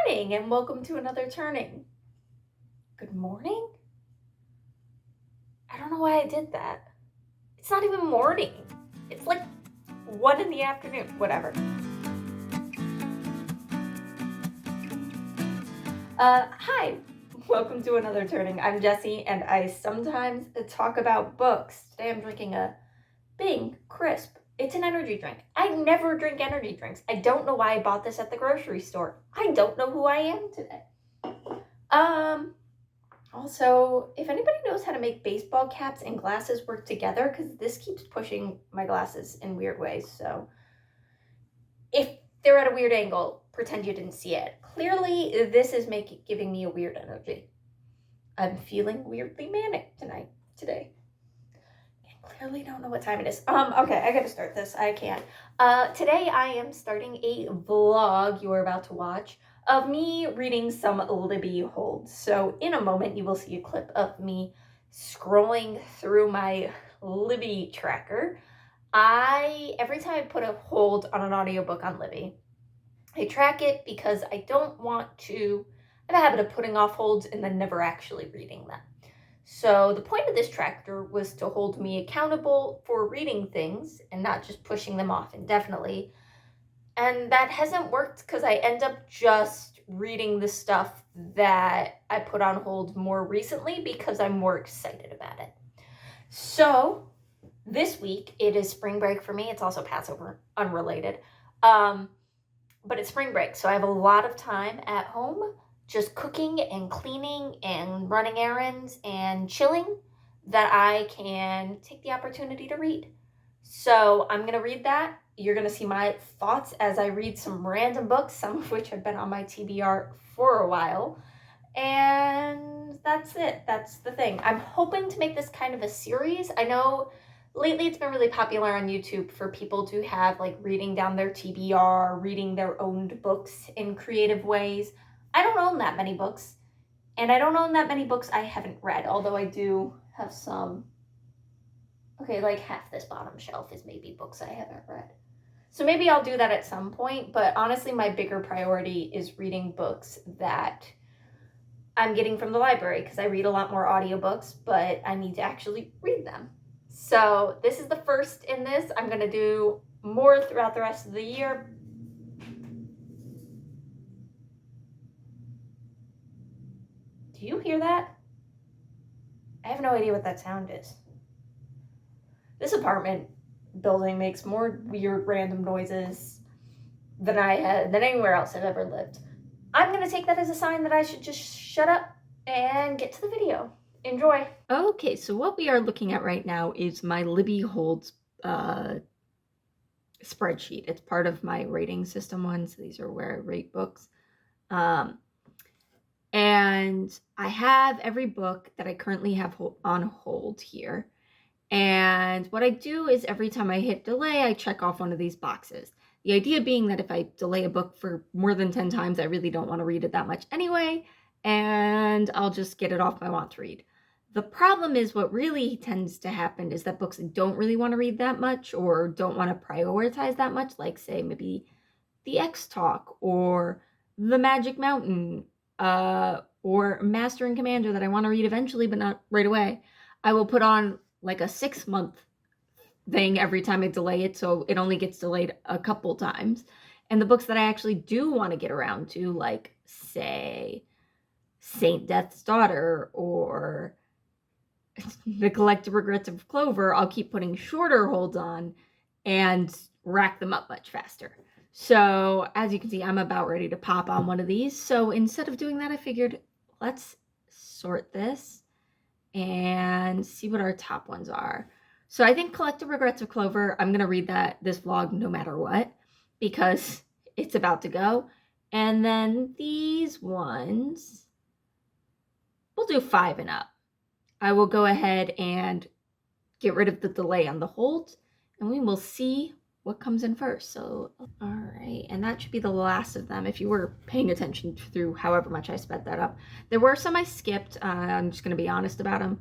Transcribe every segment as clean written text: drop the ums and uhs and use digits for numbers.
morning and welcome to another turning. Good morning? I don't know why I did that. It's not even morning. It's like 1 in the afternoon, whatever. Hi, welcome to another turning. I'm Jessie and I sometimes talk about books. Today I'm drinking a Bing Crisp. It's an energy drink. I never drink energy drinks. I don't know why I bought this at the grocery store. I don't know who I am today. Also, if anybody knows how to make baseball caps and glasses work together, because this keeps pushing my glasses in weird ways, so if they're at a weird angle, pretend you didn't see it. Clearly, this is giving me a weird energy. I'm feeling weirdly manic today. I clearly don't know what time it is. Okay, I gotta start this. I can't. Today I am starting a vlog you are about to watch of me reading some Libby holds. So in a moment you will see a clip of me scrolling through my Libby tracker. Every time I put a hold on an audiobook on Libby, I track it because I don't want to have a habit of putting off holds and then never actually reading them. So the point of this tracker was to hold me accountable for reading things and not just pushing them off indefinitely. And that hasn't worked because I end up just reading the stuff that I put on hold more recently because I'm more excited about it. So this week it is spring break for me. It's also Passover, unrelated. But it's spring break, so I have a lot of time at home just cooking and cleaning and running errands and chilling that I can take the opportunity to read. So I'm going to read that. You're going to see my thoughts as I read some random books, some of which have been on my TBR for a while. And that's it. That's the thing. I'm hoping to make this kind of a series. I know lately it's been really popular on YouTube for people to have like reading down their TBR, reading their owned books in creative ways. I don't own that many books, and I don't own that many books I haven't read, although I do have some. Okay, like half this bottom shelf is maybe books I haven't read. So maybe I'll do that at some point, but honestly my bigger priority is reading books that I'm getting from the library, because I read a lot more audiobooks, but I need to actually read them. So this is the first in this. I'm going to do more throughout the rest of the year. Do you hear that? I have no idea what that sound is. This apartment building makes more weird random noises than anywhere else I've ever lived. I'm going to take that as a sign that I should just shut up and get to the video. Enjoy. Okay, so what we are looking at right now is my Libby holds spreadsheet. It's part of my rating system one, so these are where I rate books. And I have every book that I currently have on hold here. And what I do is every time I hit delay, I check off one of these boxes. The idea being that if I delay a book for more than 10 times, I really don't want to read it that much anyway, and I'll just get it off my want to read. The problem is what really tends to happen is that books I don't really want to read that much or don't want to prioritize that much, like say maybe The X Talk or The Magic Mountain or Master and Commander that I want to read eventually but not right away, I will put on like a 6-month thing every time I delay it, so it only gets delayed a couple times. And the books that I actually do want to get around to, like say Saint Death's Daughter or The Collective Regrets of Clover, I'll keep putting shorter holds on and rack them up much faster. So as you can see, I'm about ready to pop on one of these. So instead of doing that, I figured let's sort this and see what our top ones are. So I think Collective Regrets of Clover, I'm going to read this vlog no matter what, because it's about to go. And then these ones, we'll do 5 and up. I will go ahead and get rid of the delay on the hold, and we will see what comes in first. So, all right, and that should be the last of them if you were paying attention through however much I sped that up. There were some I skipped. I'm just going to be honest about them.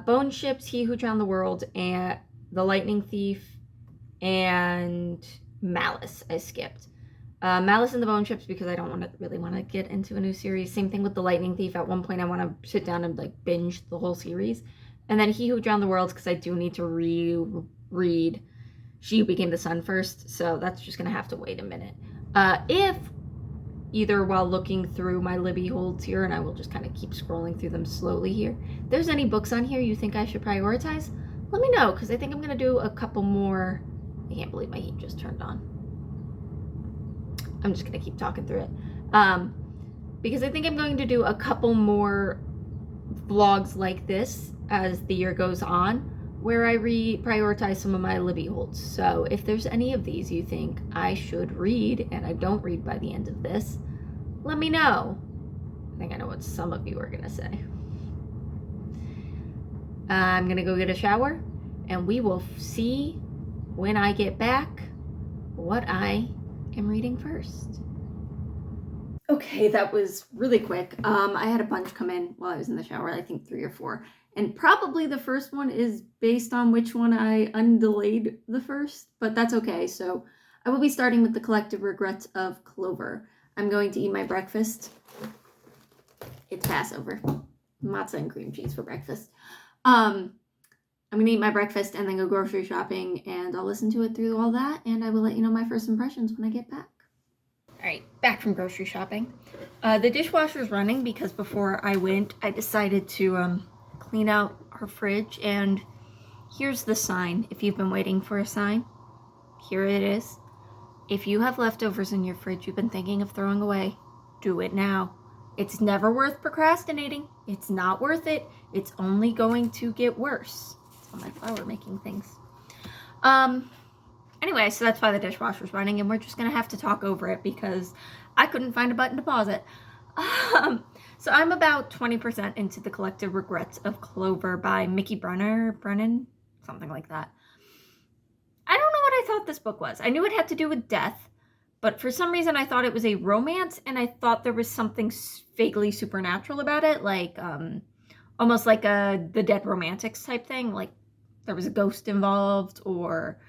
Bone Ships, He Who Drowned the World, and The Lightning Thief, and Malice I skipped. Malice and the Bone Chips because I don't really want to get into a new series. Same thing with The Lightning Thief. At one point I want to sit down and like binge the whole series. And then He Who Drowned the Worlds because I do need to reread She Who Became the Sun first. So that's just going to have to wait a minute. If either while looking through my Libby holds here, and I will just kind of keep scrolling through them slowly here, if there's any books on here you think I should prioritize, let me know, because I think I'm going to do a couple more. I can't believe my heat just turned on. I'm just going to keep talking through it. Because I think I'm going to do a couple more vlogs like this as the year goes on, where I prioritize some of my Libby holds. So if there's any of these you think I should read and I don't read by the end of this, let me know. I think I know what some of you are going to say. I'm going to go get a shower, and we will see when I get back what I am reading first. Okay, that was really quick. I had a bunch come in while I was in the shower, I think 3 or 4. And probably the first one is based on which one I undelayed the first, but that's okay. So I will be starting with The Collective Regrets of Clover. I'm going to eat my breakfast. It's Passover. Matzah and cream cheese for breakfast. I'm going to eat my breakfast and then go grocery shopping, and I'll listen to it through all that, and I will let you know my first impressions when I get back. All right, back from grocery shopping. The dishwasher's running because before I went, I decided to clean out our fridge, and here's the sign. If you've been waiting for a sign, here it is. If you have leftovers in your fridge you've been thinking of throwing away, do it now. It's never worth procrastinating. It's not worth it. It's only going to get worse. It's on my flour making things. Anyway, so that's why the dishwasher's running, and we're just going to have to talk over it because I couldn't find a button to pause it. So I'm about 20% into The Collective Regrets of Clover by Mickey Brennan, something like that. I don't know what I thought this book was. I knew it had to do with death, but for some reason I thought it was a romance, and I thought there was something vaguely supernatural about it, like almost like the Dead Romantics type thing, like there was a ghost involved or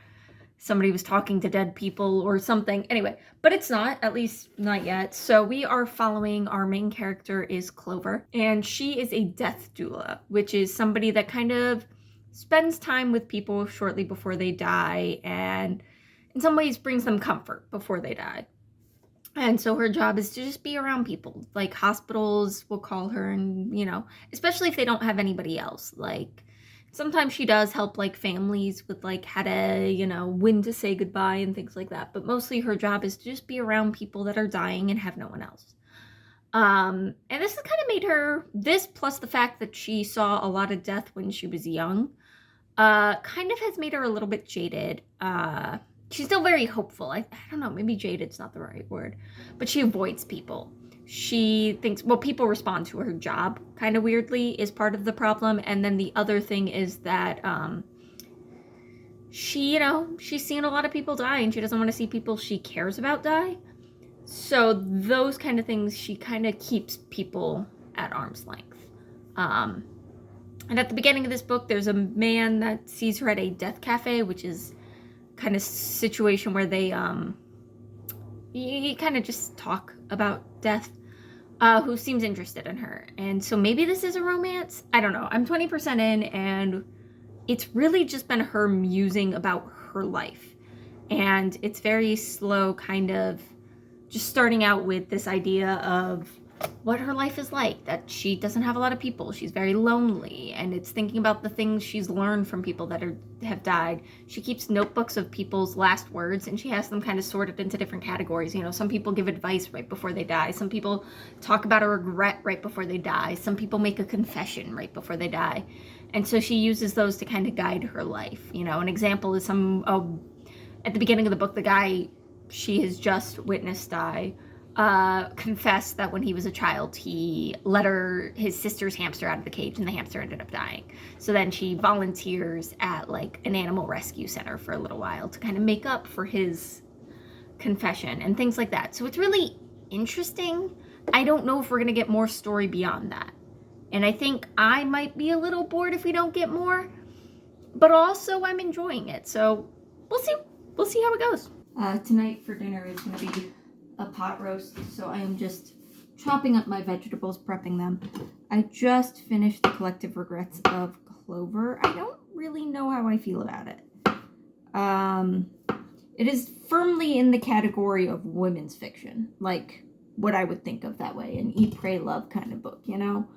somebody was talking to dead people or something. Anyway, but it's not, at least not yet. So we are following, our main character is Clover, and she is a death doula, which is somebody that kind of spends time with people shortly before they die and in some ways brings them comfort before they die. And so her job is to just be around people. Like hospitals will call her, and, you know, especially if they don't have anybody else. Like sometimes she does help like families with like how to, you know, when to say goodbye and things like that. But mostly her job is to just be around people that are dying and have no one else. And this has kind of made her, this plus the fact that she saw a lot of death when she was young, kind of has made her a little bit jaded. She's still very hopeful. I don't know, maybe jaded's not the right word, but she avoids people. She thinks, well, people respond to her job kind of weirdly is part of the problem. And then the other thing is that she, you know, she's seen a lot of people die, and she doesn't want to see people she cares about die. So those kind of things, she kind of keeps people at arm's length. And at the beginning of this book, there's a man that sees her at a death cafe, which is kind of situation where they you kind of just talk about death, who seems interested in her. And so maybe this is a romance. I don't know. I'm 20% in, and it's really just been her musing about her life. And it's very slow, kind of just starting out with this idea of what her life is like, that she doesn't have a lot of people, she's very lonely, and it's thinking about the things she's learned from people that have died. She keeps notebooks of people's last words, and she has them kind of sorted into different categories. You know, some people give advice right before they die, some people talk about a regret right before they die, some people make a confession right before they die, and so she uses those to kind of guide her life. You know, an example is at the beginning of the book, the guy she has just witnessed die confessed that when he was a child, he let his sister's hamster out of the cage, and the hamster ended up dying. So then she volunteers at like an animal rescue center for a little while to kind of make up for his confession and things like that. So it's really interesting. I don't know if we're gonna get more story beyond that, and I think I might be a little bored if we don't get more, but also I'm enjoying it. So we'll see how it goes. Tonight for dinner is gonna be a pot roast, so I am just chopping up my vegetables, prepping them. I just finished The Collective Regrets of Clover. I don't really know how I feel about it. It is firmly in the category of women's fiction, like what I would think of that way, an Eat, Pray, Love kind of book, you know?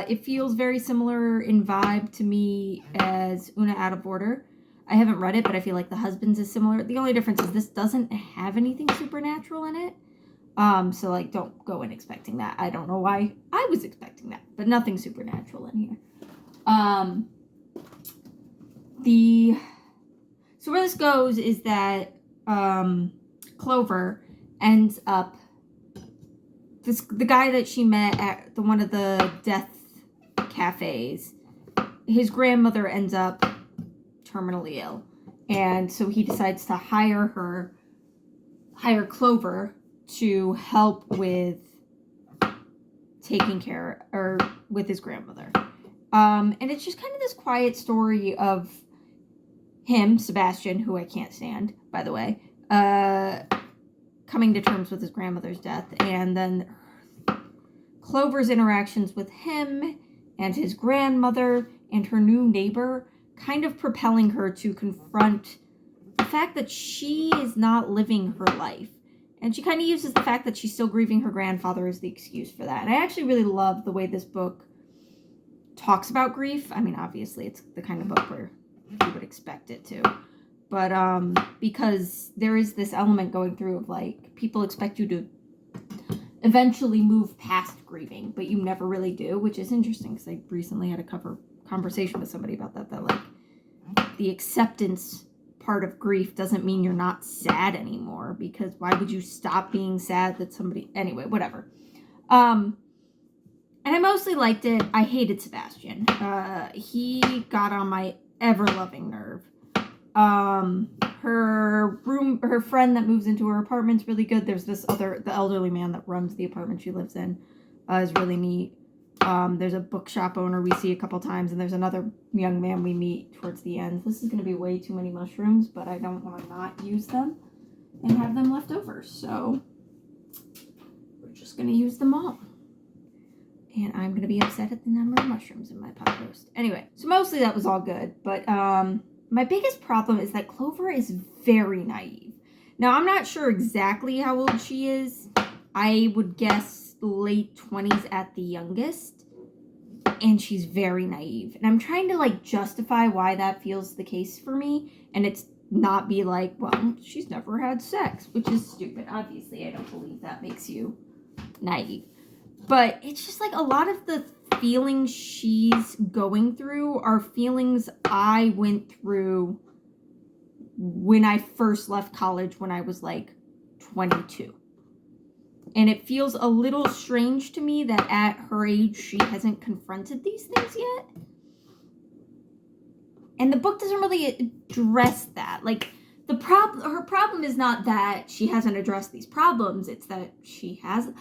It feels very similar in vibe to me as Una Out of Order. I haven't read it, but I feel like The Husbands is similar. The only difference is this doesn't have anything supernatural in it. So like don't go in expecting that. I don't know why I was expecting that, but nothing supernatural in here. So where this goes is that Clover ends up the guy that she met at one of the death cafes. His grandmother ends up terminally ill, and so he decides to hire Clover to help with taking care or with his grandmother. And it's just kind of this quiet story of him, Sebastian, who I can't stand, by the way, coming to terms with his grandmother's death, and then Clover's interactions with him and his grandmother and her new neighbor kind of propelling her to confront the fact that she is not living her life. And she kind of uses the fact that she's still grieving her grandfather as the excuse for that. And I actually really love the way this book talks about grief. I mean, obviously, it's the kind of book where you would expect it to. But because there is this element going through of, like, people expect you to eventually move past grieving, but you never really do, which is interesting because I recently had a conversation with somebody about that, like, the acceptance part of grief doesn't mean you're not sad anymore, because why would you stop being sad that somebody... Anyway, whatever. And I mostly liked it. I hated Sebastian. He got on my ever-loving nerve. Her friend that moves into her apartment's really good. There's the elderly man that runs the apartment she lives in, is really neat. There's a bookshop owner we see a couple times, and there's another young man we meet towards the end. This is going to be way too many mushrooms, but I don't want to not use them and have them left over, so we're just going to use them all. And I'm going to be upset at the number of mushrooms in my pot roast. Anyway, so mostly that was all good, but my biggest problem is that Clover is very naive. Now, I'm not sure exactly how old she is. I would guess late 20s at the youngest, and she's very naive, and I'm trying to like justify why that feels the case for me, and it's not be like, well, she's never had sex, which is stupid. Obviously, I don't believe that makes you naive, but it's just like a lot of the feelings she's going through are feelings I went through when I first left college when I was like 22. And it feels a little strange to me that at her age, she hasn't confronted these things yet. And the book doesn't really address that. Like, her problem is not that she hasn't addressed these problems. It's that she has,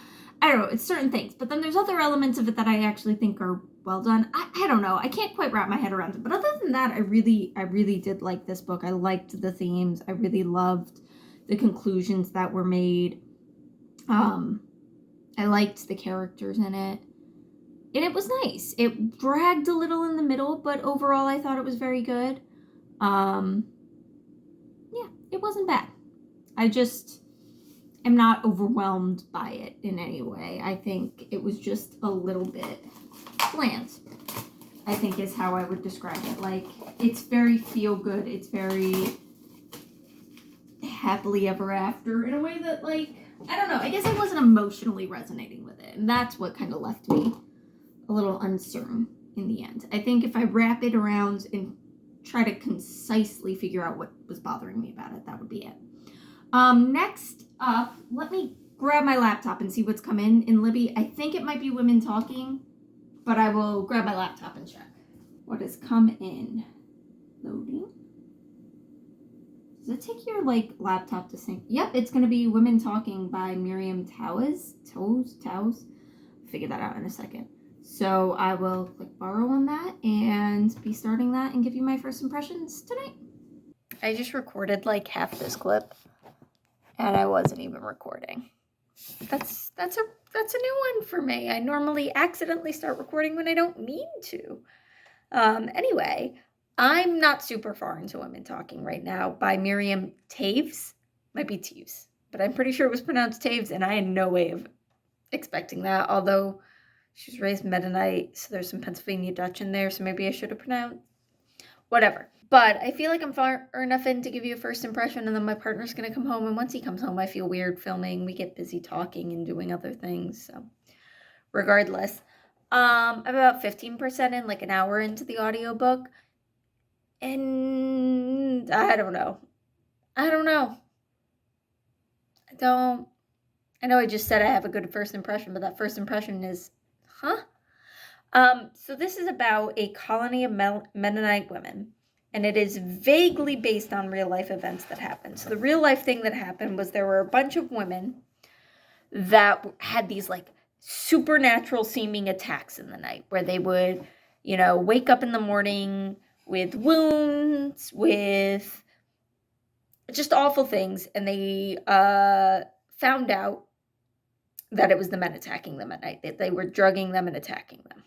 I don't know, it's certain things. But then there's other elements of it that I actually think are well done. I don't know. I can't quite wrap my head around it. But other than that, I really did like this book. I liked the themes. I really loved the conclusions that were made. I liked the characters in it, and it was nice. It dragged a little in the middle, but overall I thought it was very good. Yeah, it wasn't bad. I just am not overwhelmed by it in any way. I think it was just a little bit bland, I think is how I would describe it. Like, it's very feel good. It's very happily ever after in a way that, like, I don't know. I guess I wasn't emotionally resonating with it. And that's what kind of left me a little uncertain in the end. I think if I wrap it around and try to concisely figure out what was bothering me about it, that would be it. Next up, let me grab my laptop and see what's come in Libby. I think it might be women talking, but I will grab my laptop and check what has come in. Loading. Does it take your, like, laptop to sync? Yep, it's going to be Women Talking by Miriam Towes. Figure that out in a second. So I will click borrow on that and be starting that and give you my first impressions tonight. I just recorded, like, half this clip, And I wasn't even recording. That's a new one for me. I normally accidentally start recording when I don't mean to. Anyway, I'm not super far into Women Talking right now by Miriam Taves. Might be Teves, but I'm pretty sure it was pronounced Taves, and I had no way of expecting that, although she was raised Mennonite, so there's some Pennsylvania Dutch in there, so maybe I should have pronounced. Whatever. But I feel like I'm far enough in to give you a first impression, and then my partner's going to come home, and once he comes home, I feel weird filming. We get busy talking and doing other things, so regardless. I'm about 15% in, like an hour into the audiobook, and I don't know. I know I just said I have a good first impression, but that first impression is, huh? So this is about a colony of Mennonite women, and it is vaguely based on real life events that happened. So the real life thing that happened was there were a bunch of women that had these like supernatural seeming attacks in the night where they would, wake up in the morning with wounds, with just awful things, and they found out that it was the men attacking them at night, that they were drugging them and attacking them.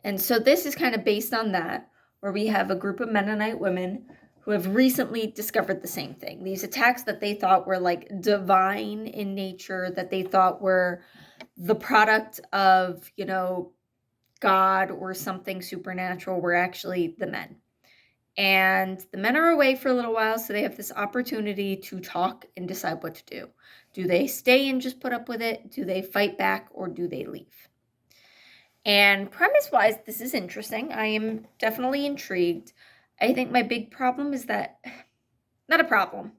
And so this is kind of based on that, where we have a group of Mennonite women who have recently discovered the same thing. These attacks that they thought were like divine in nature, that they thought were the product of, God or something supernatural, were actually the men. And the men are away for a little while, so they have this opportunity to talk and decide what to do. Do they stay and just put up with it? Do they fight back, or do they leave? And premise-wise, this is interesting. I am definitely intrigued. I think my big problem is that, not a problem.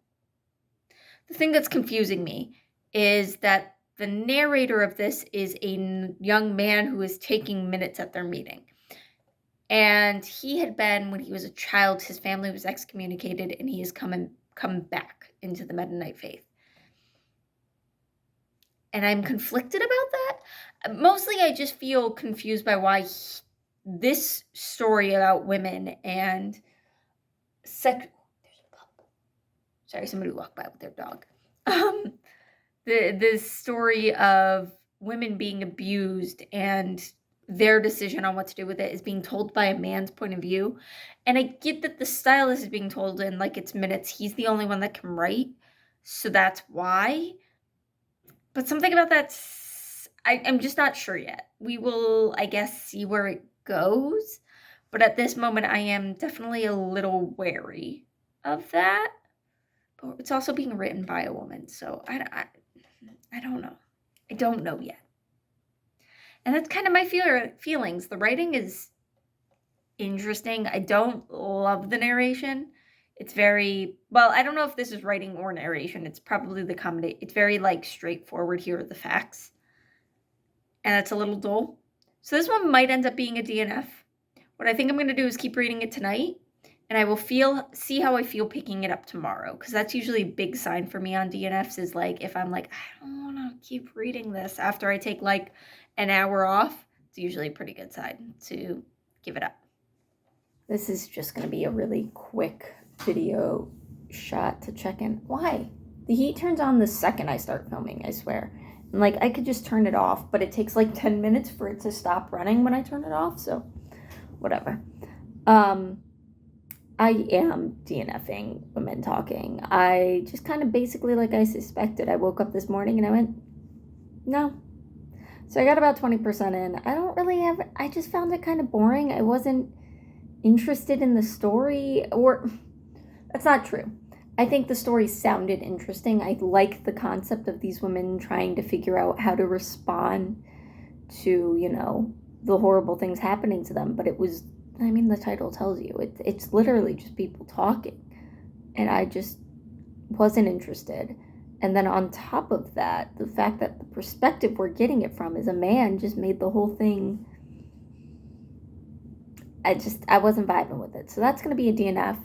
The thing that's confusing me is that the narrator of this is a young man who is taking minutes at their meeting. And he had been, when he was a child, his family was excommunicated, and he has come back into the Mennonite faith. And I'm conflicted about that. Mostly I just feel confused by why this story about women and sex... Sorry, somebody walked by with their dog. This story of women being abused and their decision on what to do with it is being told by a man's point of view. And I get that the stylist is being told in like it's minutes. He's the only one that can write, so that's why. But something about that, I'm just not sure yet. We will, I guess, see where it goes. But at this moment, I am definitely a little wary of that. But it's also being written by a woman, so I don't know. I don't know yet. And that's kind of my feelings. The writing is interesting. I don't love the narration. It's very, well, I don't know if this is writing or narration. It's probably the comedy. It's very like straightforward. Here are the facts. And it's a little dull. So this one might end up being a DNF. What I think I'm going to do is keep reading it tonight. And I will see how I feel picking it up tomorrow. Because that's usually a big sign for me on DNFs is like, if I'm like, I don't want to keep reading this after I take like an hour off, it's usually a pretty good sign to give it up. This is just going to be a really quick video shot to check in. Why? The heat turns on the second I start filming, I swear. And like, I could just turn it off, but it takes like 10 minutes for it to stop running when I turn it off, so whatever. I am DNFing Women Talking. I just kind of basically, like I suspected, I woke up this morning and I went, no. So I got about 20% in. I just found it kind of boring. I wasn't interested in the story, or that's not true. I think the story sounded interesting. I like the concept of these women trying to figure out how to respond to, the horrible things happening to them. But it was, the title tells you, it's literally just people talking. And I just wasn't interested. And then on top of that, the fact that the perspective we're getting it from is a man just made the whole thing, I wasn't vibing with it. So that's going to be a DNF.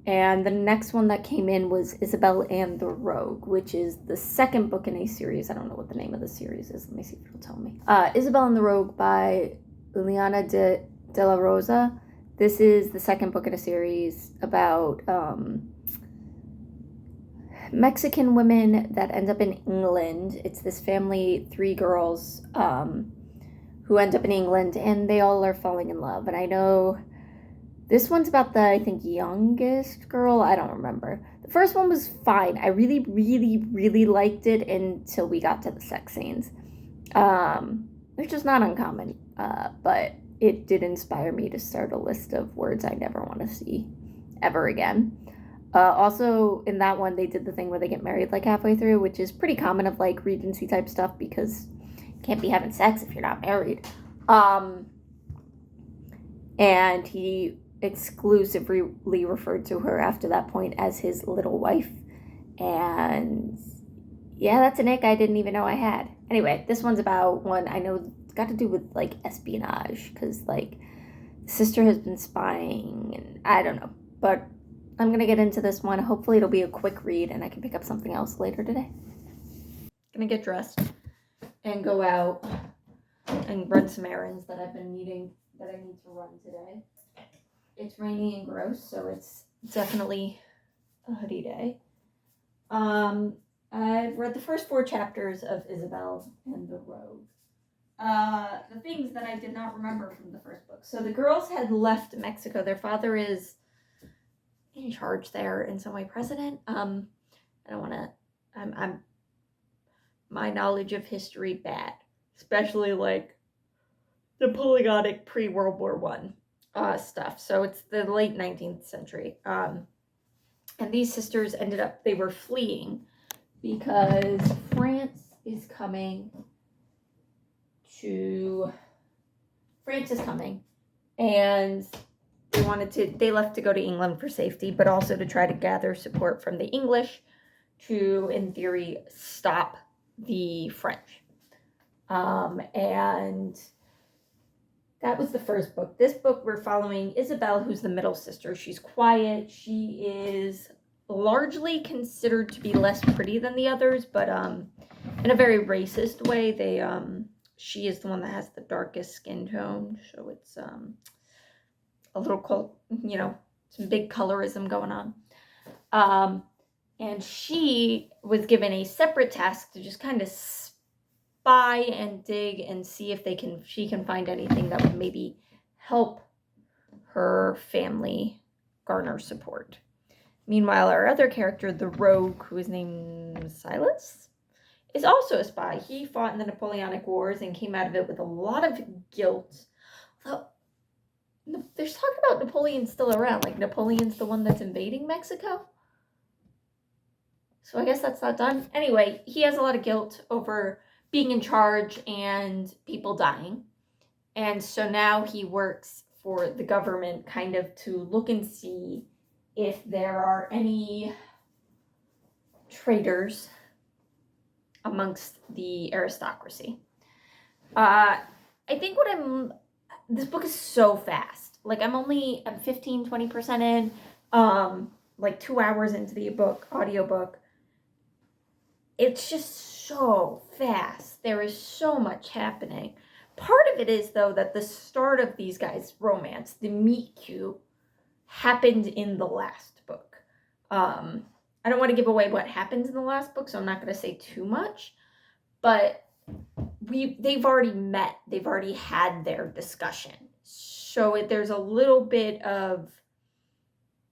And the next one that came in was Isabel and the Rogue, which is the second book in a series. I don't know what the name of the series is. Let me see if it'll tell me. Isabel and the Rogue by Liliana de la Rosa. This is the second book in a series about Mexican women that end up in England. It's this family, 3 girls, who end up in England, and they all are falling in love. And I know this one's about the, I think, youngest girl. I don't remember. The first one was fine. I really, really, really liked it until we got to the sex scenes, which is not uncommon, but it did inspire me to start a list of words I never want to see ever again. Also, in that one, they did the thing where they get married like halfway through, which is pretty common of like Regency type stuff because you can't be having sex if you're not married. And he exclusively referred to her after that point as his little wife. And yeah, that's an ick I didn't even know I had. Anyway, this one's about one I know it's got to do with like espionage because like the sister has been spying and I don't know. But I'm going to get into this one. Hopefully it'll be a quick read and I can pick up something else later today. Gonna get dressed and go out and run some errands that I've been needing, that I need to run today. It's rainy and gross, so it's definitely a hoodie day. I've read the first 4 chapters of Isabel and the Rogue. The things that I did not remember from the first book. So the girls had left Mexico. Their father is in charge there in some way, president. I don't want to. I'm my knowledge of history bad, especially like Napoleonic pre-World War One stuff. So it's the late 19th century. And these sisters ended up, they were fleeing because France is coming, and they left to go to England for safety, but also to try to gather support from the English to, in theory, stop the French. And that was the first book. This book, we're following Isabel, who's the middle sister. She's quiet. She is largely considered to be less pretty than the others, but in a very racist way. She is the one that has the darkest skin tone, so it's a little, some big colorism going on. And she was given a separate task to just kind of spy and dig and see if she can find anything that would maybe help her family garner support. Meanwhile, our other character, the Rogue, who is named Silas, is also a spy. He fought in the Napoleonic Wars and came out of it with a lot of guilt. Although, there's talk about Napoleon still around. Like, Napoleon's the one that's invading Mexico. So I guess that's not done. Anyway, he has a lot of guilt over being in charge and people dying. And so now he works for the government kind of to look and see if there are any traitors amongst the aristocracy. I think this book is so fast. Like I'm 15, 20% in, like 2 hours into the audiobook. It's just so fast. There is so much happening. Part of it is, though, that the start of these guys' romance, the meet cute, happened in the last book. I don't want to give away what happens in the last book, so I'm not going to say too much. But they've already met. They've already had their discussion. So there's a little bit of,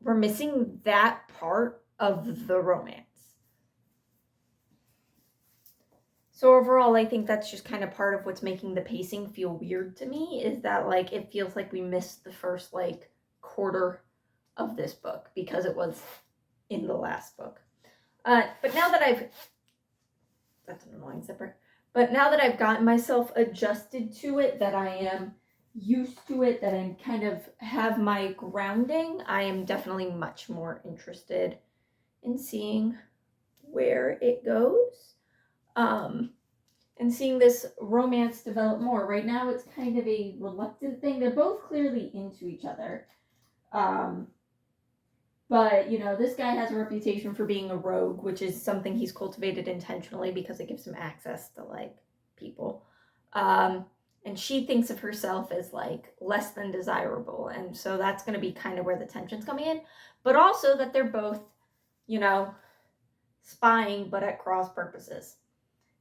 we're missing that part of the romance. So overall, I think that's just kind of part of what's making the pacing feel weird to me, is that like it feels like we missed the first like quarter of this book because it was in the last book. But now that that's an annoying zipper. But now that I've gotten myself adjusted to it, that I am used to it, that I kind of have my grounding, I am definitely much more interested in seeing where it goes. And seeing this romance develop more. Right now it's kind of a reluctant thing. They're both clearly into each other. But, this guy has a reputation for being a rogue, which is something he's cultivated intentionally because it gives him access to, like, people. And she thinks of herself as, like, less than desirable. And so that's going to be kind of where the tension's coming in. But also that they're both, spying, but at cross purposes.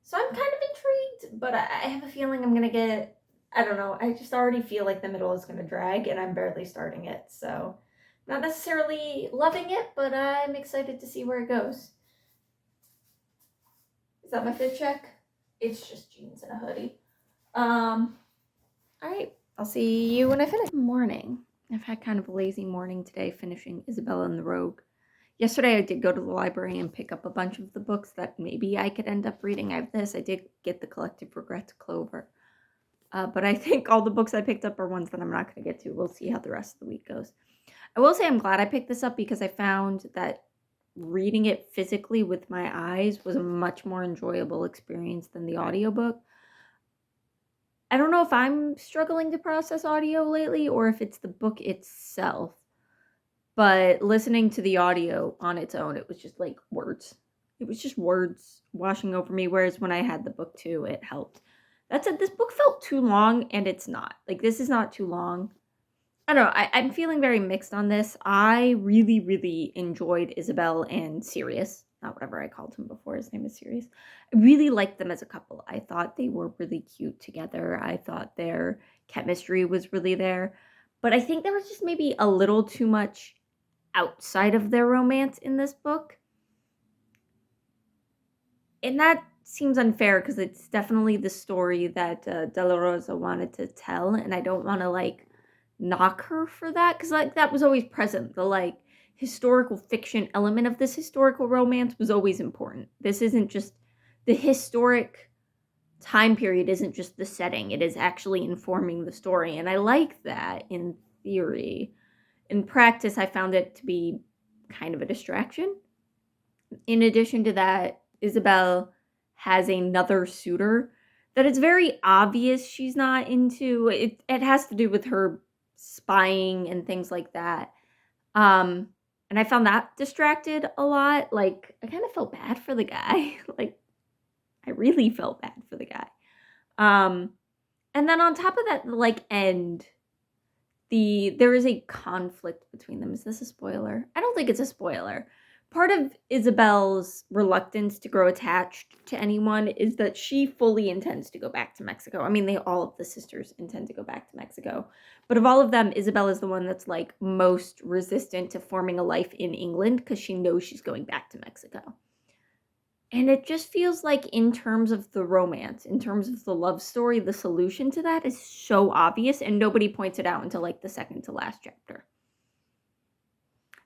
So I'm kind of intrigued, but I have a feeling I'm going to get, I don't know, I just already feel like the middle is going to drag, and I'm barely starting it. So not necessarily loving it, but I'm excited to see where it goes. Is that my fit check? It's just jeans and a hoodie. All right, I'll see you when I finish. Morning. I've had kind of a lazy morning today, finishing Isabel and the Rogue. Yesterday I did go to the library and pick up a bunch of the books that maybe I could end up reading. I have this. I did get the Collective Regrets Clover. But I think all the books I picked up are ones that I'm not going to get to. We'll see how the rest of the week goes. I will say I'm glad I picked this up because I found that reading it physically with my eyes was a much more enjoyable experience than the audiobook. I don't know if I'm struggling to process audio lately or if it's the book itself. But listening to the audio on its own, it was just like words. It was just words washing over me, whereas when I had the book too, it helped. That said, this book felt too long, and it's not. Like, this is not too long. I don't know. I'm feeling very mixed on this. I really, really enjoyed Isabel and Sirius. Not whatever I called him before. His name is Sirius. I really liked them as a couple. I thought they were really cute together. I thought their chemistry was really there. But I think there was just maybe a little too much outside of their romance in this book. And that seems unfair because it's definitely the story that De La Rosa wanted to tell, and I don't want to like knock her for that because like that was always present. The like historical fiction element of this historical romance was always important. This isn't just the historic time period, isn't just the setting, it is actually informing the story, and I like that in theory. In practice, I found it to be kind of a distraction. In addition to that, Isabel has another suitor that it's very obvious she's not into. It has to do with her spying and things like that. And I found that distracted a lot. Like, I kind of felt bad for the guy. Like, I really felt bad for the guy. And then on top of that, like, end, there is a conflict between them. Is this a spoiler? I don't think it's a spoiler. Part of Isabel's reluctance to grow attached to anyone is that she fully intends to go back to Mexico. I mean, all of the sisters intend to go back to Mexico. But of all of them, Isabel is the one that's like most resistant to forming a life in England because she knows she's going back to Mexico. And it just feels like in terms of the romance, in terms of the love story, the solution to that is so obvious and nobody points it out until like the second to last chapter.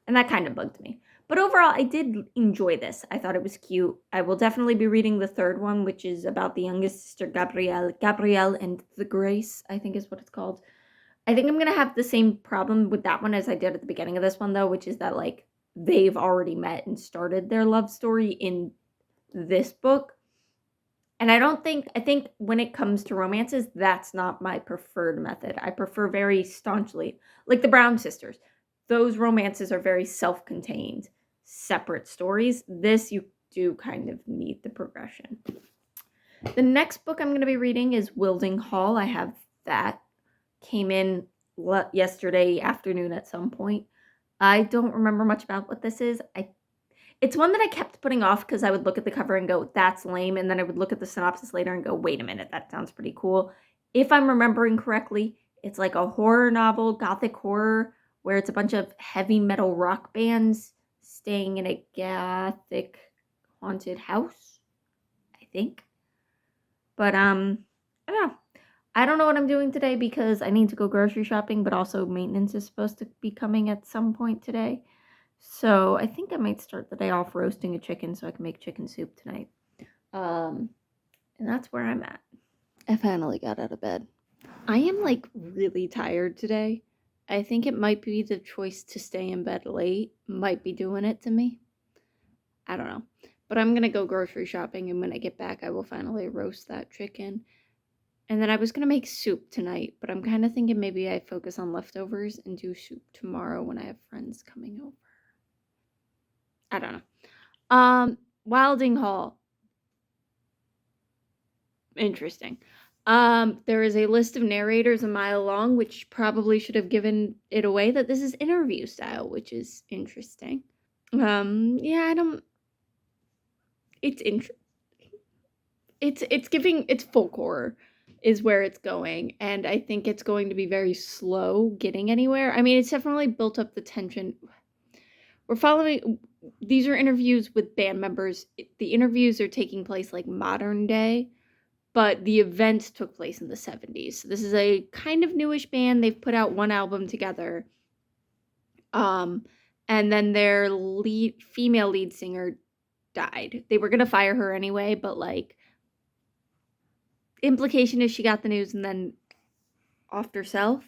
And that kind of bugged me. But overall, I did enjoy this. I thought it was cute. I will definitely be reading the third one, which is about the youngest sister, Gabrielle and the Grace, I think is what it's called. I think I'm going to have the same problem with that one as I did at the beginning of this one, though, which is that, like, they've already met and started their love story in this book. And I think when it comes to romances, that's not my preferred method. I prefer very staunchly, like the Brown sisters. Those romances are very self-contained, separate stories. This, you do kind of need the progression. The next book I'm going to be reading is Wylding Hall. I have that. Came in yesterday afternoon at some point. I don't remember much about what this is. It's one that I kept putting off because I would look at the cover and go, that's lame. And then I would look at the synopsis later and go, wait a minute, that sounds pretty cool. If I'm remembering correctly, it's like a horror novel, gothic horror, where it's a bunch of heavy metal rock bands staying in a gothic haunted house, I think. But, I don't know. I don't know what I'm doing today because I need to go grocery shopping, but also maintenance is supposed to be coming at some point today. So I think I might start the day off roasting a chicken so I can make chicken soup tonight. And that's where I'm at. I finally got out of bed. I am like really tired today. I think it might be the choice to stay in bed late might be doing it to me. I don't know. But I'm going to go grocery shopping, and when I get back, I will finally roast that chicken. And then I was going to make soup tonight, but I'm kind of thinking maybe I focus on leftovers and do soup tomorrow when I have friends coming over. I don't know. Wylding Hall. Interesting. There is a list of narrators a mile long, which probably should have given it away that this is interview style, which is interesting. Yeah, it's it's giving, it's folk horror is where it's going, and I think it's going to be very slow getting anywhere. I mean, it's definitely built up the tension. We're following, these are interviews with band members. The interviews are taking place like modern day, but the events took place in the 70s. So this is a kind of newish band. They've put out one album together. And then their female lead singer died. They were going to fire her anyway, but like, implication is she got the news and then offed herself.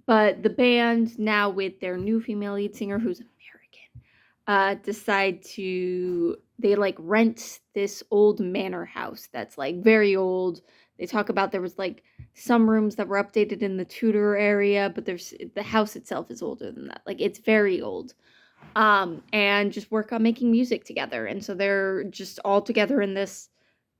But the band now with their new female lead singer, who's American, decide to, they like rent this old manor house that's like very old. They talk about there was like some rooms that were updated in the Tudor area, but there's, the house itself is older than that. Like, it's very old. And just work on making music together. And so they're just all together in this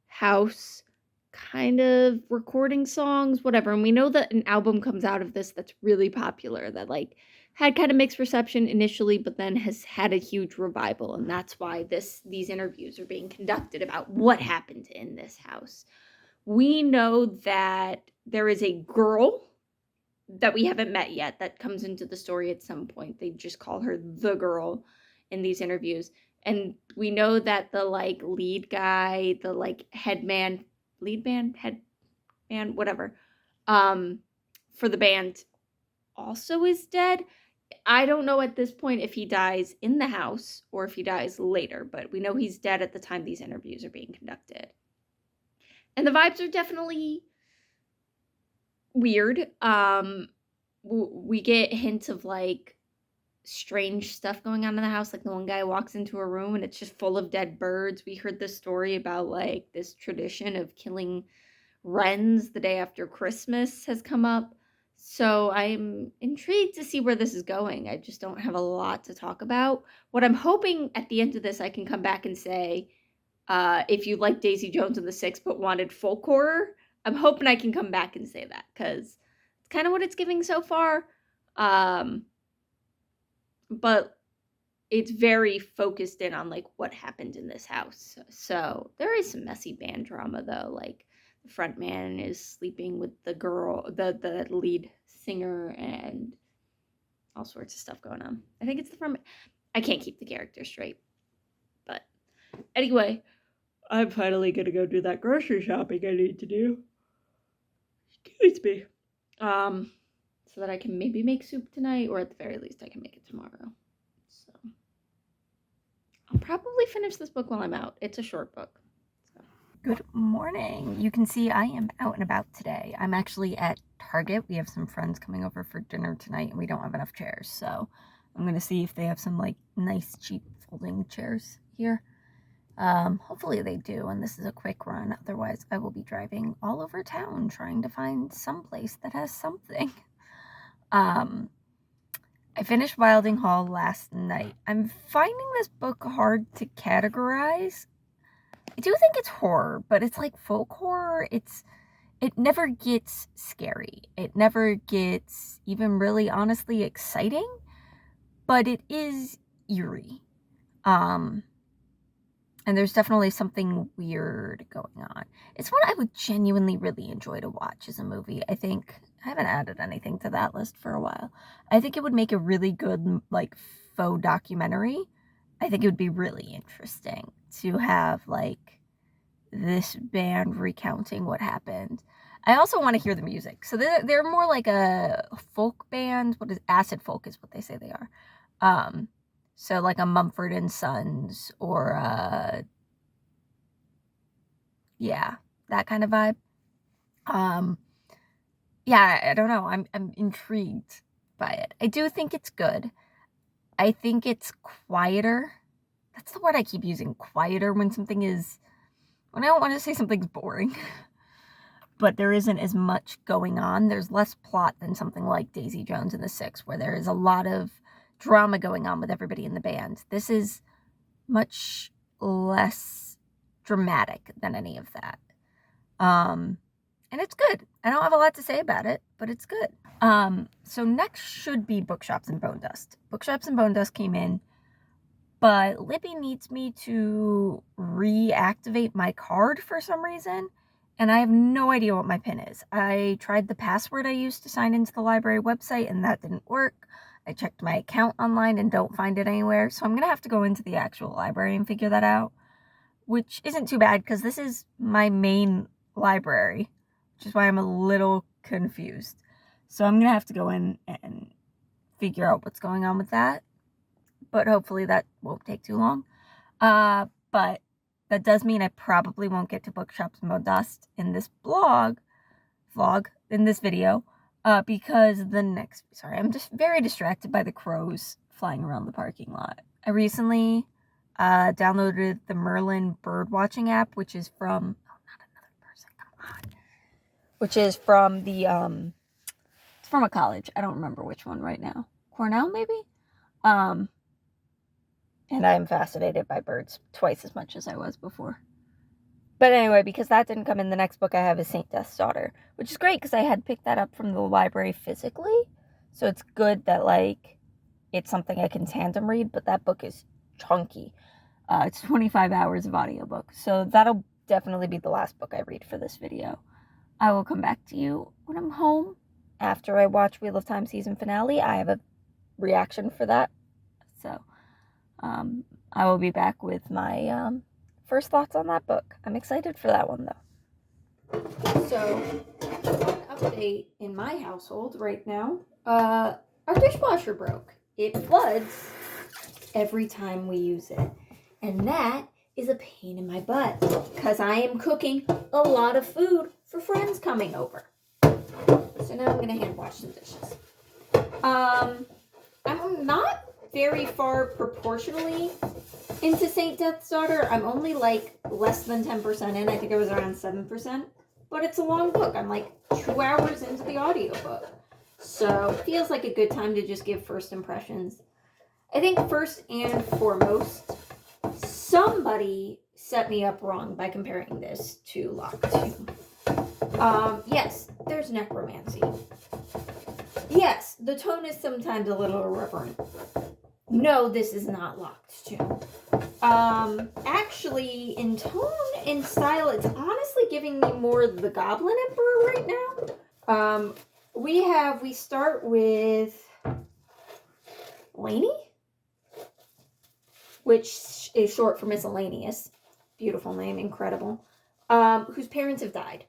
house, kind of recording songs, whatever. And we know that an album comes out of this that's really popular, that like had kind of mixed reception initially, but then has had a huge revival. And that's why these interviews are being conducted about what happened in this house. We know that there is a girl that we haven't met yet that comes into the story at some point. They just call her the girl in these interviews. And we know that the like lead guy, the like headman, whatever, for the band also is dead. I don't know at this point if he dies in the house or if he dies later, but we know he's dead at the time these interviews are being conducted. And the vibes are definitely weird. We get hints of like strange stuff going on in the house. Like, the one guy walks into a room and it's just full of dead birds. We heard this story about like this tradition of killing wrens the day after Christmas has come up. So I'm intrigued to see where this is going. I just don't have a lot to talk about. What I'm hoping at the end of this, I can come back and say, if you like Daisy Jones and the Six but wanted folk horror, I'm hoping I can come back and say that, because it's kind of what it's giving so far. But it's very focused in on like what happened in this house. So there is some messy band drama though. Like, the front man is sleeping with the girl, the lead singer, and all sorts of stuff going on. I think it's the front. I can't keep the characters straight. But anyway, I'm finally gonna go do that grocery shopping I need to do. Excuse me. So that I can maybe make soup tonight, or at the very least I can make it tomorrow. So I'll probably finish this book while I'm out. It's a short book. So. Good morning. You can see I am out and about today. I'm actually at Target. We have some friends coming over for dinner tonight and we don't have enough chairs. So I'm going to see if they have some like nice cheap folding chairs here. Hopefully they do, and this is a quick run. Otherwise I will be driving all over town trying to find some place that has something. I finished Wylding Hall last night. I'm finding this book hard to categorize. I do think it's horror, but it's like folk horror. It never gets scary. It never gets even really honestly exciting, but it is eerie. And there's definitely something weird going on. It's one I would genuinely really enjoy to watch as a movie. I think I haven't added anything to that list for a while. I think it would make a really good like faux documentary. I think it would be really interesting to have like this band recounting what happened. I also want to hear the music. So they're more like a folk band. What is acid folk is what they say they are. So like a Mumford and Sons or yeah, that kind of vibe. Yeah, I don't know. I'm intrigued by it. I do think it's good. I think it's quieter. That's the word I keep using, quieter, when I don't want to say something's boring. But there isn't as much going on. There's less plot than something like Daisy Jones and the Six, where there is a lot of drama going on with everybody in the band. This is much less dramatic than any of that. And it's good. I don't have a lot to say about it, but it's good. So next should be Bookshops and Bone Dust. Bookshops and Bone Dust came in but Libby needs me to reactivate my card for some reason, and I have no idea what my PIN is. I tried the password I used to sign into the library website, and that didn't work. I checked my account online and don't find it anywhere, so I'm going to have to go into the actual library and figure that out, which isn't too bad because this is my main library, which is why I'm a little confused. So I'm going to have to go in and figure out what's going on with that, but hopefully that won't take too long. But that does mean I probably won't get to Bookshops Modest in this vlog, in this video, because I'm just very distracted by the crows flying around the parking lot. I recently downloaded the Merlin birdwatching app, which is from, which is from the, it's from a college. I don't remember which one right now. Cornell, maybe? And I'm fascinated by birds twice as much as I was before. But anyway, because that didn't come in, the next book I have is Saint Death's Daughter, which is great because I had picked that up from the library physically. So it's good that, like, it's something I can tandem read, but that book is chunky. It's 25 hours of audiobook. So that'll definitely be the last book I read for this video. I will come back to you when I'm home. After I watch Wheel of Time season finale, I have a reaction for that. So I will be back with my first thoughts on that book. I'm excited for that one, though. So, one update in my household right now. Our dishwasher broke. It floods every time we use it. And that is a pain in my butt because I am cooking a lot of food for friends coming over. So now I'm going to hand wash some dishes. I'm not very far proportionally into Saint Death's Daughter. I'm only like less than 10% in. I think I was around 7%. But it's a long book. I'm like 2 hours into the audiobook. So it feels like a good time to just give first impressions. I think first and foremost, somebody set me up wrong by comparing this to Locked 2. Yes, there's necromancy. Yes, the tone is sometimes a little irreverent. No, this is not Locked 2. Actually, in tone and style, it's honestly giving me more the Goblin Emperor right now. We start with Lainey, which is short for Miscellaneous. Beautiful name, incredible. Whose parents have died.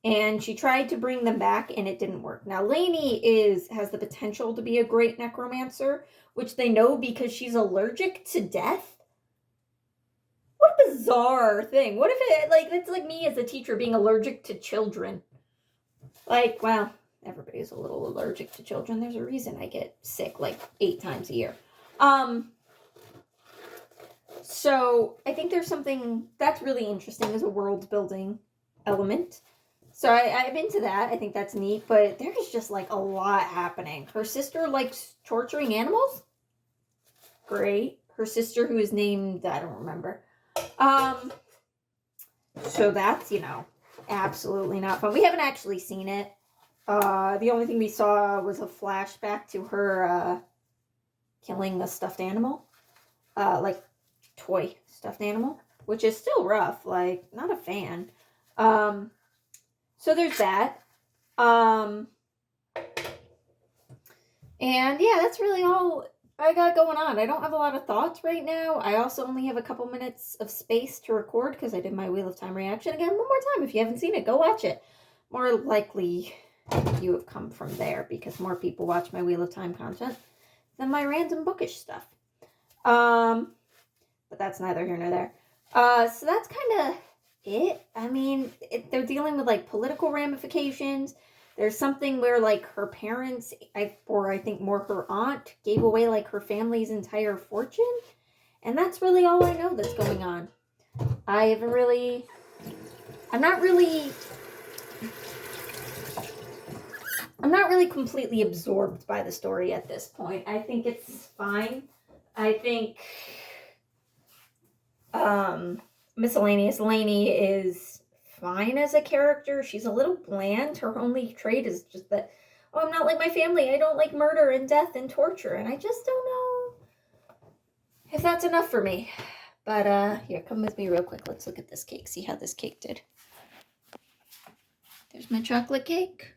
And she tried to bring them back, and it didn't work. Now, Lainey has the potential to be a great necromancer, which they know because she's allergic to death. What a bizarre thing. What if it's like me as a teacher being allergic to children. Like, well, everybody's a little allergic to children. There's a reason I get sick like 8 times a year. So I think there's something that's really interesting as a world building element. So I'm into that. I think that's neat, but there's just like a lot happening. Her sister likes torturing animals. Great. Her sister, who is named, I don't remember. So that's, absolutely not fun. We haven't actually seen it. The only thing we saw was a flashback to her killing a stuffed animal. Like toy stuffed animal, which is still rough. Like, not a fan. So there's that. And yeah, that's really all I got going on. I don't have a lot of thoughts right now. I also only have a couple minutes of space to record because I did my Wheel of Time reaction again. One more time. If you haven't seen it, go watch it. More likely you have come from there because more people watch my Wheel of Time content than my random bookish stuff. But that's neither here nor there. So that's kind of it. I mean, they're dealing with like political ramifications. There's something where like her parents, or I think more her aunt, gave away like her family's entire fortune. And that's really all I know that's going on. I'm not really completely absorbed by the story at this point. I think it's fine. I think Miscellaneous Lainey is fine as a character. She's a little bland. Her only trait is just that, I'm not like my family. I don't like murder and death and torture. And I just don't know if that's enough for me. But here, come with me real quick. Let's look at this cake. See how this cake did. There's my chocolate cake.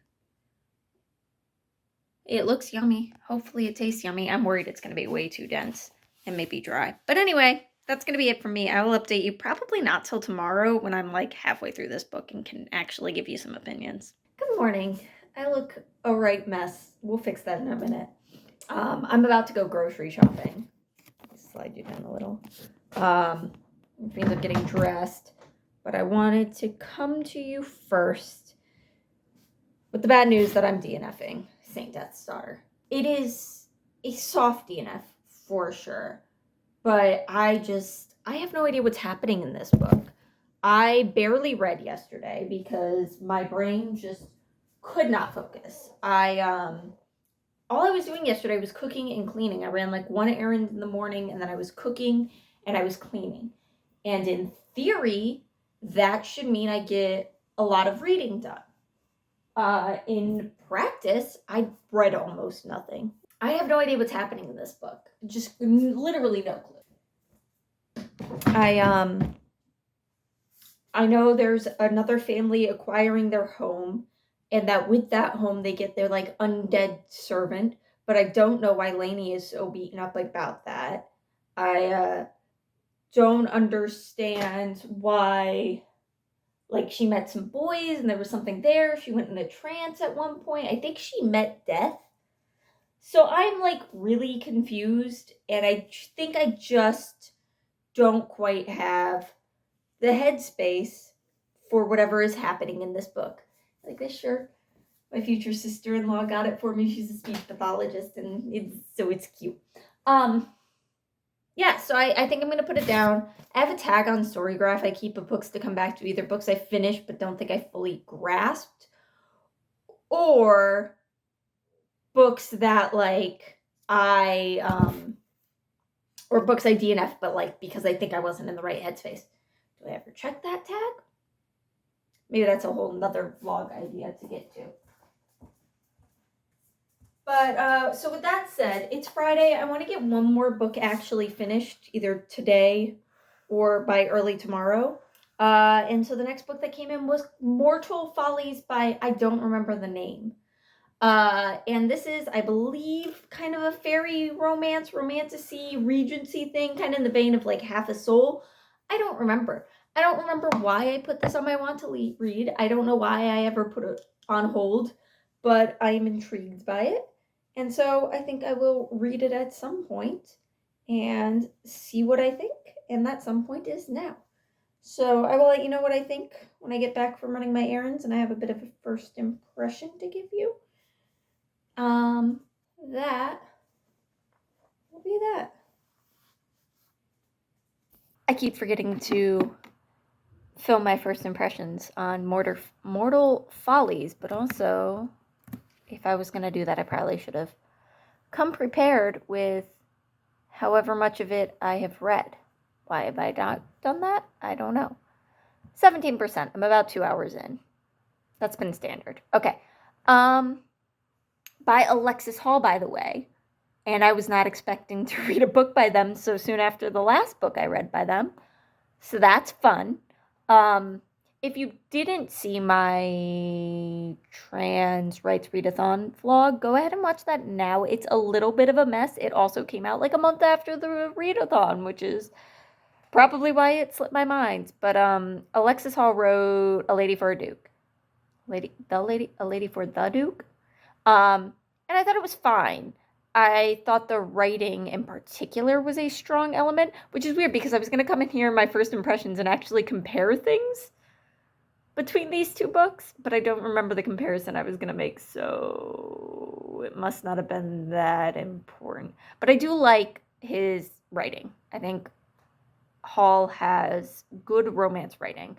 It looks yummy. Hopefully it tastes yummy. I'm worried it's going to be way too dense and maybe dry. But anyway, that's going to be it for me. I will update you probably not till tomorrow when I'm like halfway through this book and can actually give you some opinions. Good morning. I look a right mess. We'll fix that in a minute. I'm about to go grocery shopping. Slide you down a little. Which means I'm getting dressed. But I wanted to come to you first with the bad news that I'm DNFing St. Death's Daughter. It is a soft DNF for sure. But I have no idea what's happening in this book. I barely read yesterday because my brain just could not focus. All I was doing yesterday was cooking and cleaning. I ran like one errand in the morning, and then I was cooking and I was cleaning. And in theory, that should mean I get a lot of reading done. In practice, I read almost nothing. I have no idea what's happening in this book. Just literally no clue. I know there's another family acquiring their home, and that with that home they get their like undead servant, but I don't know why Lainey is so beaten up about that. I don't understand why, like, she met some boys and there was something there. She went in a trance at one point. I think she met death. So I'm like really confused, and I think I just don't quite have the headspace for whatever is happening in this book. Like this shirt, my future sister-in-law got it for me. She's a speech pathologist, and it's cute. Yeah, so I think I'm gonna put it down. I have a tag on Storygraph. I keep books to come back to, either books I finished but don't think I fully grasped, or books that like or books I DNF but like because I think I wasn't in the right headspace. Do I ever check that tag? Maybe that's a whole nother vlog idea to get to. But, so with that said, it's Friday. I want to get one more book actually finished, either today or by early tomorrow. And so the next book that came in was Mortal Follies by, I don't remember the name. And this is, I believe, kind of a fairy romance, romantasy, regency thing, kind of in the vein of like Half a Soul. I don't remember. I don't remember why I put this on my want to read. I don't know why I ever put it on hold, but I'm intrigued by it. And so I think I will read it at some point and see what I think. And that some point is now. So I will let you know what I think when I get back from running my errands and I have a bit of a first impression to give you. That will be that. I keep forgetting to film my first impressions on Mortal Follies, but also, if I was going to do that, I probably should have come prepared with however much of it I have read. Why have I not done that? I don't know. 17%. I'm about 2 hours in. That's been standard. Okay. By Alexis Hall, by the way. And I was not expecting to read a book by them so soon after the last book I read by them. So that's fun. If you didn't see my trans rights readathon vlog, go ahead and watch that now. It's a little bit of a mess. It also came out like a month after the readathon, which is probably why it slipped my mind. But Alexis Hall wrote A Lady for a Duke. A Lady for the Duke. And I thought it was fine. I thought the writing in particular was a strong element, which is weird because I was going to come in here in my first impressions and actually compare things between these two books, but I don't remember the comparison I was going to make, so it must not have been that important. But I do like his writing. I think Hall has good romance writing.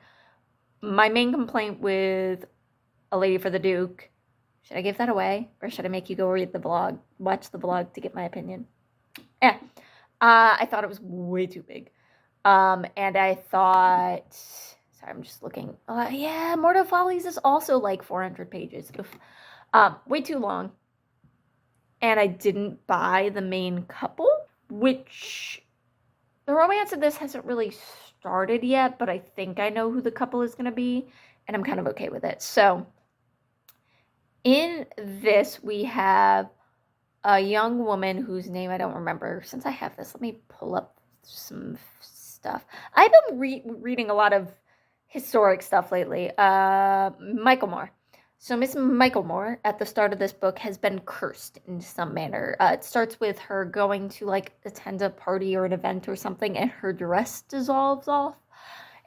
My main complaint with A Lady for the Duke, should I give that away? Or should I make you go read the blog, watch the blog to get my opinion? I thought it was way too big. And I thought, sorry, I'm just looking. Yeah, Mortal Follies is also like 400 pages. Way too long. And I didn't buy the main couple, which the romance of this hasn't really started yet, but I think I know who the couple is going to be, and I'm kind of okay with it. So in this, we have a young woman whose name I don't remember. Since I have this, let me pull up some stuff. I've been reading a lot of historic stuff lately. Michael Moore. So Miss Michael Moore, at the start of this book, has been cursed in some manner. It starts with her going to like attend a party or an event or something, and her dress dissolves off,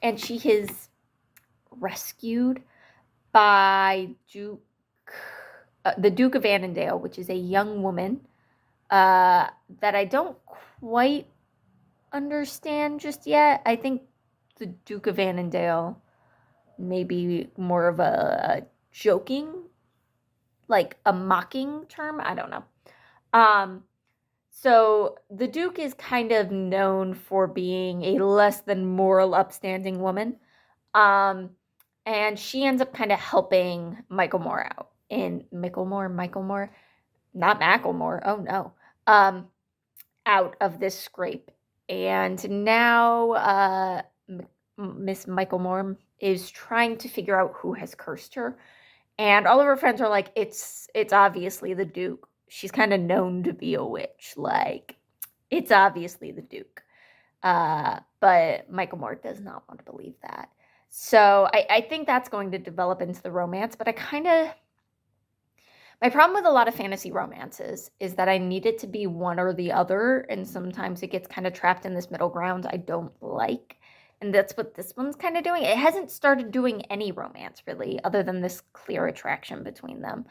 and she is rescued by the Duke of Annandale, which is a young woman that I don't quite understand just yet. I think the Duke of Annandale may be more of a joking, like a mocking term. I don't know. So the Duke is kind of known for being a less than moral, upstanding woman. And she ends up kind of helping Michael Moore out. And Michael Moore, not Macklemore. Oh no. Out of this scrape. And now Miss Michael Moore is trying to figure out who has cursed her. And all of her friends are like, it's obviously the Duke. She's kind of known to be a witch. Like, it's obviously the Duke. But Michael Moore does not want to believe that. So I think that's going to develop into the romance. But my problem with a lot of fantasy romances is that I need it to be one or the other. And sometimes it gets kind of trapped in this middle ground I don't like. And that's what this one's kind of doing. It hasn't started doing any romance, really, other than this clear attraction between them.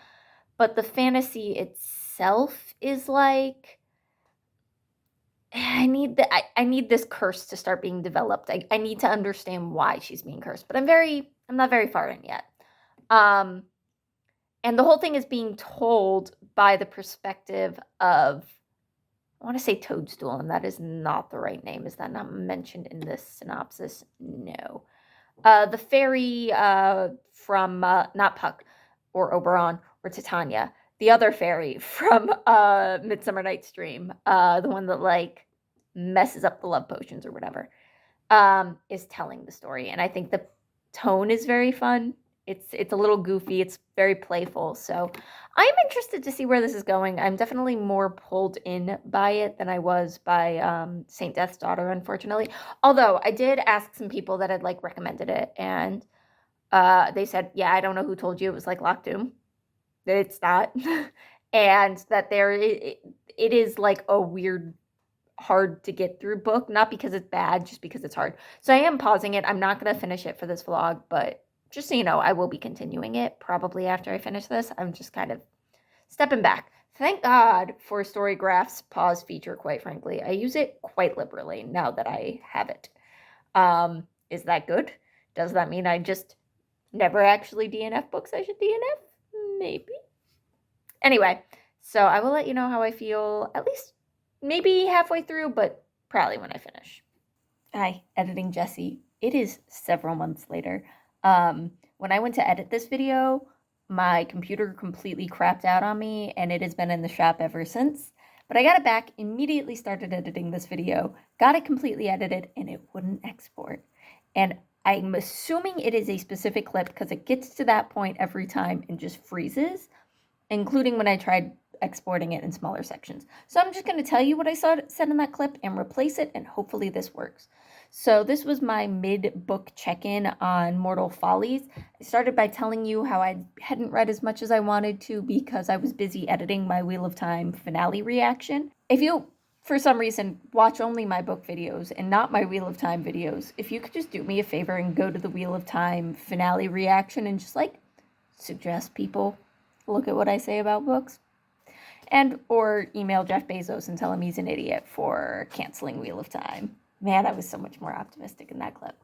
But the fantasy itself is like, I need this curse to start being developed. I need to understand why she's being cursed. But I'm not very far in yet. And the whole thing is being told by the perspective of, I want to say Toadstool, and that is not the right name. Is that not mentioned in this synopsis? No. The fairy from not Puck or Oberon or Titania. The other fairy from Midsummer Night's Dream, the one that like messes up the love potions or whatever, is telling the story. And I think the tone is very fun. It's a little goofy. It's very playful. So I'm interested to see where this is going. I'm definitely more pulled in by it than I was by Saint Death's Daughter, unfortunately. Although I did ask some people that had like recommended it, and they said, yeah, I don't know who told you it was like Loch Doom. It's not. And that it is like a weird, hard to get through book, not because it's bad, just because it's hard. So I am pausing it. I'm not going to finish it for this vlog, but just so you know, I will be continuing it probably after I finish this. I'm just kind of stepping back. Thank God for Storygraph's pause feature, quite frankly. I use it quite liberally now that I have it. Is that good? Does that mean I just never actually DNF books I should DNF? Maybe. Anyway, so I will let you know how I feel, at least maybe halfway through, but probably when I finish. Hi, editing Jessie. It is several months later. When I went to edit this video, my computer completely crapped out on me, and it has been in the shop ever since. But I got it back, immediately started editing this video, got it completely edited, and it wouldn't export. And I'm assuming it is a specific clip because it gets to that point every time and just freezes, including when I tried exporting it in smaller sections. So I'm just going to tell you what I said in that clip and replace it, and hopefully this works. So this was my mid-book check-in on Mortal Follies. I started by telling you how I hadn't read as much as I wanted to because I was busy editing my Wheel of Time finale reaction. If you, for some reason, watch only my book videos and not my Wheel of Time videos, if you could just do me a favor and go to the Wheel of Time finale reaction and just, like, suggest people look at what I say about books. And or email Jeff Bezos and tell him he's an idiot for canceling Wheel of Time. Man, I was so much more optimistic in that clip.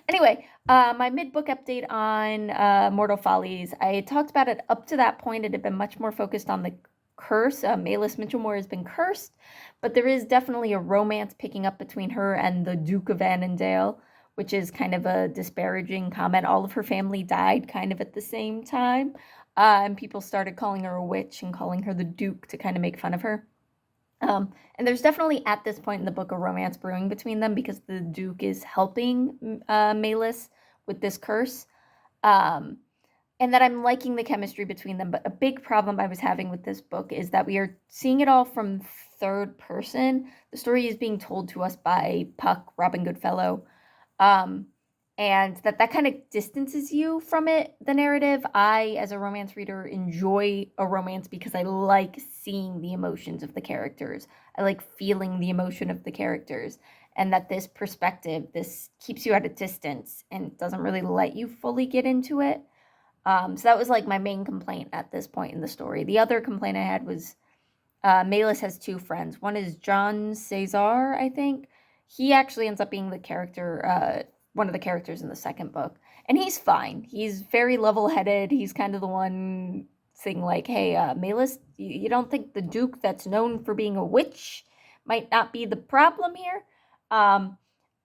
Anyway, my mid-book update on Mortal Follies. I had talked about it up to that point. It had been much more focused on the curse. Malis Mitchellmore has been cursed, but there is definitely a romance picking up between her and the Duke of Annandale, which is kind of a disparaging comment. All of her family died kind of at the same time, and people started calling her a witch and calling her the Duke to kind of make fun of her. And there's definitely at this point in the book a romance brewing between them because the Duke is helping Malus with this curse. Um, and that I'm liking the chemistry between them. But a big problem I was having with this book is that we are seeing it all from third person. The story is being told to us by Puck, Robin Goodfellow. Um, and that kind of distances you from it, the narrative. I, as a romance reader, enjoy a romance because I like seeing the emotions of the characters. I like feeling the emotion of the characters. And that this perspective, this keeps you at a distance and doesn't really let you fully get into it. So that was like my main complaint at this point in the story. The other complaint I had was Malus has two friends. One is John Cesar, I think. He actually ends up being the character, one of the characters in the second book. And he's fine. He's very level headed. He's kind of the one saying, like, hey, Malus, you don't think the Duke that's known for being a witch might not be the problem here? And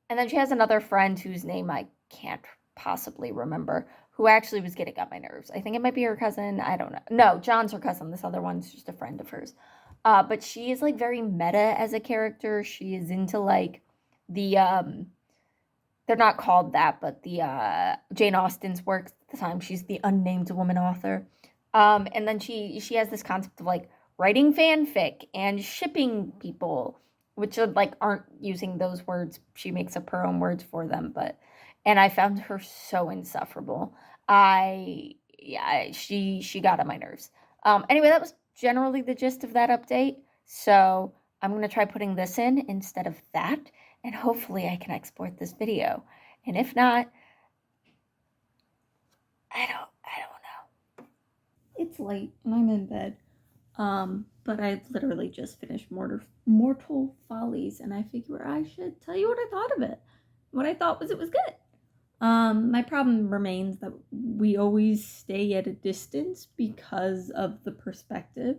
then she has another friend whose name I can't possibly remember, who actually was getting on my nerves. I think it might be her cousin. I don't know. No, John's her cousin. This other one's just a friend of hers. But she is like very meta as a character. She is into like the they're not called that, but the Jane Austen's works at the time. She's the unnamed woman author. And then she has this concept of like writing fanfic and shipping people, which are, like aren't using those words. She makes up her own words for them, but and I found her so insufferable. She got on my nerves. Anyway, that was generally the gist of that update. So I'm gonna try putting this in instead of that, and hopefully I can export this video. And if not, I don't know. It's late and I'm in bed. But I literally just finished Mortal Follies, and I figure I should tell you what I thought of it. What I thought was it was good. My problem remains that we always stay at a distance because of the perspective.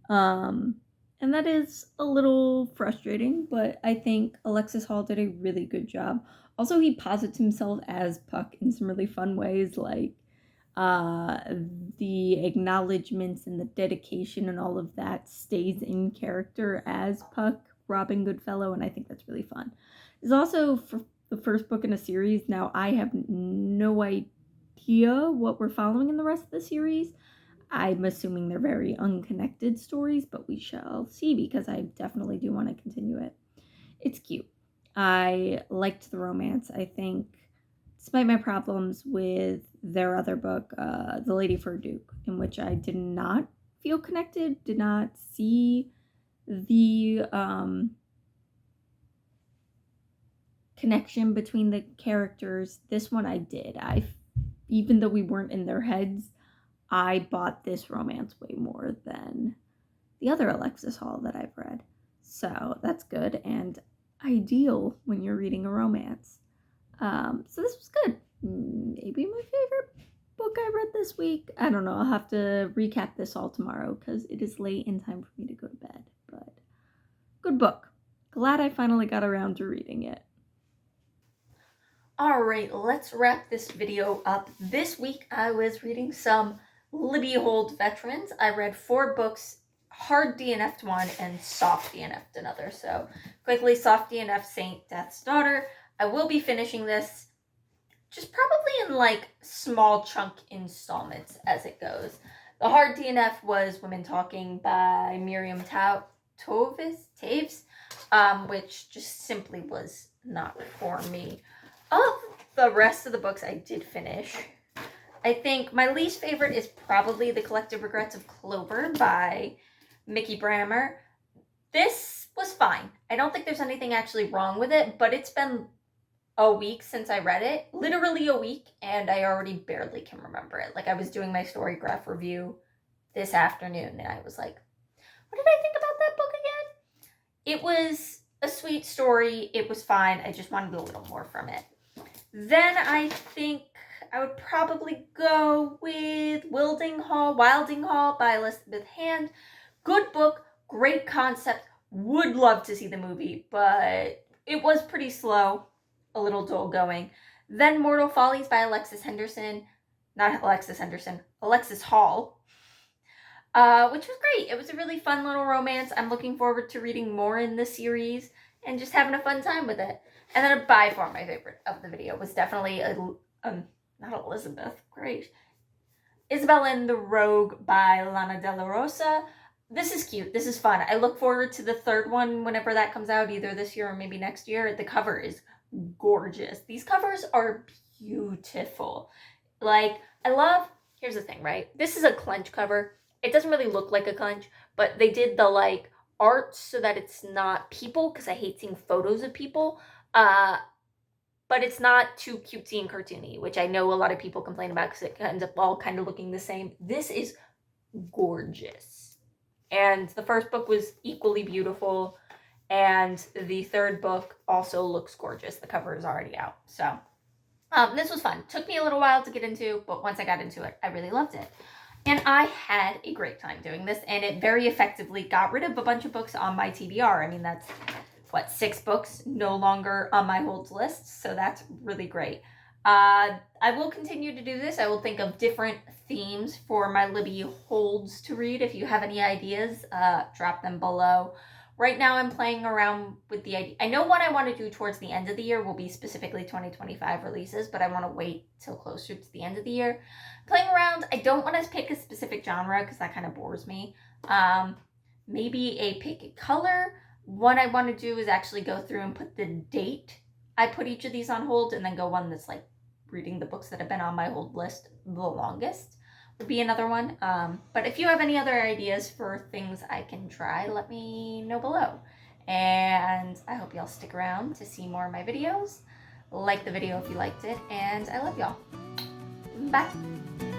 And that is a little frustrating, but I think Alexis Hall did a really good job. Also, he posits himself as Puck in some really fun ways, like the acknowledgments and the dedication and all of that stays in character as Puck, Robin Goodfellow, and I think that's really fun. It's also for the first book in a series. Now, I have no idea what we're following in the rest of the series. I'm assuming they're very unconnected stories, but we shall see because I definitely do want to continue it. It's cute. I liked the romance. I think, despite my problems with their other book, The Lady for a Duke, in which I did not feel connected, did not see the connection between the characters. This one I did. Even though we weren't in their heads, I bought this romance way more than the other Alexis Hall that I've read. So that's good and ideal when you're reading a romance. So this was good. Maybe my favorite book I read this week. I don't know. I'll have to recap this all tomorrow because it is late and time for me to go to bed. But good book. Glad I finally got around to reading it. Alright, let's wrap this video up. This week I was reading some Libby Hold veterans. I read 4 books, hard DNF'd one and soft DNF'd another. So quickly, soft DNF Saint Death's Daughter. I will be finishing this just probably in like small chunk installments as it goes. The hard DNF was Women Talking by Miriam Taves, which just simply was not for me. Of the rest of the books I did finish, I think my least favorite is probably The Collective Regrets of Clover by Mickey Brammer. This was fine. I don't think there's anything actually wrong with it, but it's been a week since I read it. Literally a week, and I already barely can remember it. Like, I was doing my Storygraph review this afternoon, and I was like, what did I think about that book again? It was a sweet story. It was fine. I just wanted a little more from it. Then I think I would probably go with Wylding Hall by Elizabeth Hand. Good book, great concept. Would love to see the movie, but it was pretty slow, a little dull going. Then Mortal Follies by Alexis Hall. which was great. It was a really fun little romance. I'm looking forward to reading more in the series and just having a fun time with it. And then by far my favorite of the video was definitely not Elizabeth, great. Isabel and the Rogue by Lana De La Rosa. This is cute. This is fun. I look forward to the third one whenever that comes out, either this year or maybe next year. The cover is gorgeous. These covers are beautiful. Like, here's the thing, right? This is a clench cover. It doesn't really look like a clench, but they did the like art so that it's not people, because I hate seeing photos of people. But it's not too cutesy and cartoony, which I know a lot of people complain about because it ends up all kind of looking the same. This is gorgeous. And the first book was equally beautiful, and the third book also looks gorgeous. The cover is already out. So this was fun. Took me a little while to get into, but once I got into it, I really loved it. And I had a great time doing this, and it very effectively got rid of a bunch of books on my TBR. I mean, that's, 6 books no longer on my holds list, so that's really great. I will continue to do this. I will think of different themes for my Libby holds to read. If you have any ideas, drop them below. Right now I'm playing around with the idea. I know what I want to do towards the end of the year will be specifically 2025 releases, but I want to wait till closer to the end of the year. Playing around, I don't want to pick a specific genre because that kind of bores me. Maybe pick a color. What I want to do is actually go through and put the date I put each of these on hold, and then go one that's like reading the books that have been on my hold list the longest would be another one. But if you have any other ideas for things I can try, let me know below. And I hope y'all stick around to see more of my videos. Like the video if you liked it, and I love y'all. Bye.